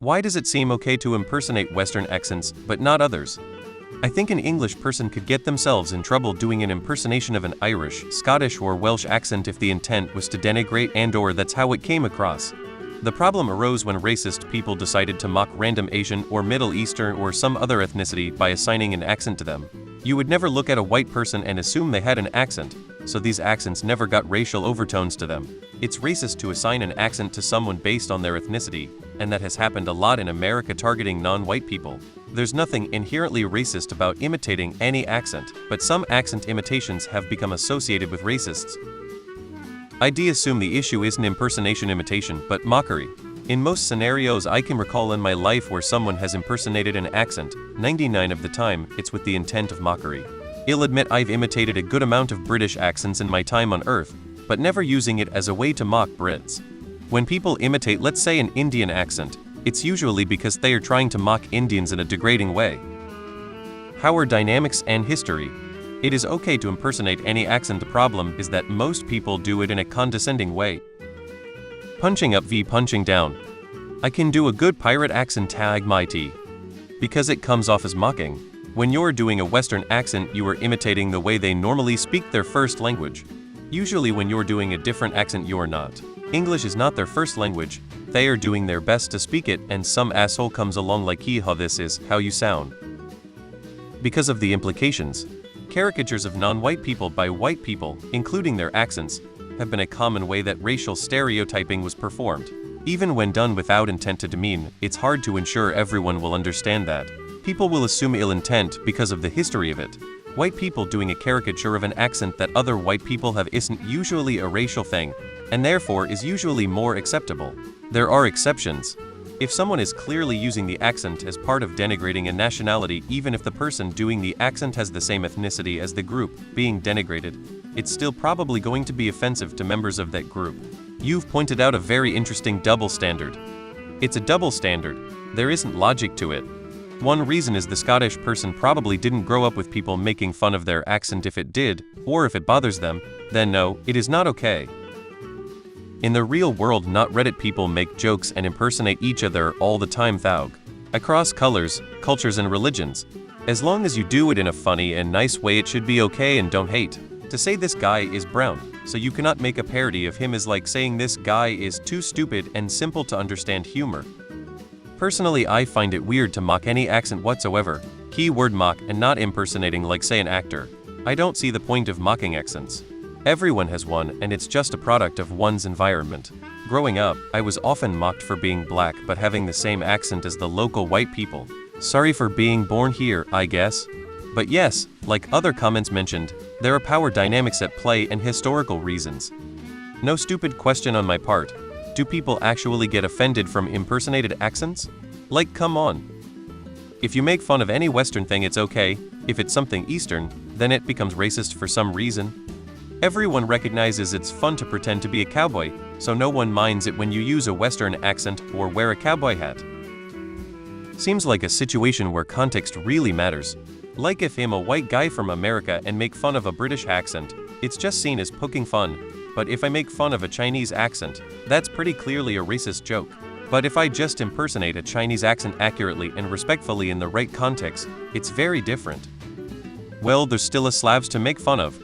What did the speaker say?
Why does it seem okay to impersonate Western accents, but not others? I think an English person could get themselves in trouble doing an impersonation of an Irish, Scottish or Welsh accent if the intent was to denigrate and/or that's how it came across. The problem arose when racist people decided to mock random Asian or Middle Eastern or some other ethnicity by assigning an accent to them. You would never look at a white person and assume they had an accent, so these accents never got racial overtones to them. It's racist to assign an accent to someone based on their ethnicity, and that has happened a lot in America targeting non-white people. There's nothing inherently racist about imitating any accent, but some accent imitations have become associated with racists. I assume the issue isn't impersonation imitation, but mockery. In most scenarios I can recall in my life where someone has impersonated an accent, 99 of the time, it's with the intent of mockery. I'll admit I've imitated a good amount of British accents in my time on Earth, but never using it as a way to mock Brits. When people imitate, let's say, an Indian accent, it's usually because they are trying to mock Indians in a degrading way. How are dynamics and history? It is okay to impersonate any accent. The problem is that most people do it in a condescending way. Punching up v punching down. I can do a good pirate accent tag mighty, because it comes off as mocking. When you're doing a Western accent, you are imitating the way they normally speak their first language. Usually when you're doing a different accent, you're not. English is not their first language, they are doing their best to speak it, and some asshole comes along like, "Hee-haw, this is how you sound." Because of the implications, caricatures of non-white people by white people, including their accents, have been a common way that racial stereotyping was performed. Even when done without intent to demean, it's hard to ensure everyone will understand that. People will assume ill intent because of the history of it. White people doing a caricature of an accent that other white people have isn't usually a racial thing, and therefore is usually more acceptable. There are exceptions. If someone is clearly using the accent as part of denigrating a nationality, even if the person doing the accent has the same ethnicity as the group being denigrated, it's still probably going to be offensive to members of that group. You've pointed out a very interesting double standard. It's a double standard. There isn't logic to it. One reason is the Scottish person probably didn't grow up with people making fun of their accent. If it did, or if it bothers them, then no, it is not okay. In the real world, not Reddit, people make jokes and impersonate each other all the time, across colors, cultures and religions. As long as you do it in a funny and nice way, it should be okay and don't hate. To say this guy is brown, so you cannot make a parody of him, is like saying this guy is too stupid and simple to understand humor. Personally, I find it weird to mock any accent whatsoever, keyword mock, and not impersonating like, say, an actor. I don't see the point of mocking accents. Everyone has one, and it's just a product of one's environment. Growing up, I was often mocked for being black but having the same accent as the local white people. Sorry for being born here, I guess. But yes, like other comments mentioned, there are power dynamics at play and historical reasons. No stupid question on my part. Do people actually get offended from impersonated accents? Like, come on. If you make fun of any Western thing, it's okay. If it's something Eastern, then it becomes racist for some reason. Everyone recognizes it's fun to pretend to be a cowboy, so no one minds it when you use a Western accent or wear a cowboy hat. Seems like a situation where context really matters. Like if I'm a white guy from America and make fun of a British accent, it's just seen as poking fun. But if I make fun of a Chinese accent, that's pretty clearly a racist joke. But if I just impersonate a Chinese accent accurately and respectfully in the right context, it's very different. Well, there's still a slabs to make fun of.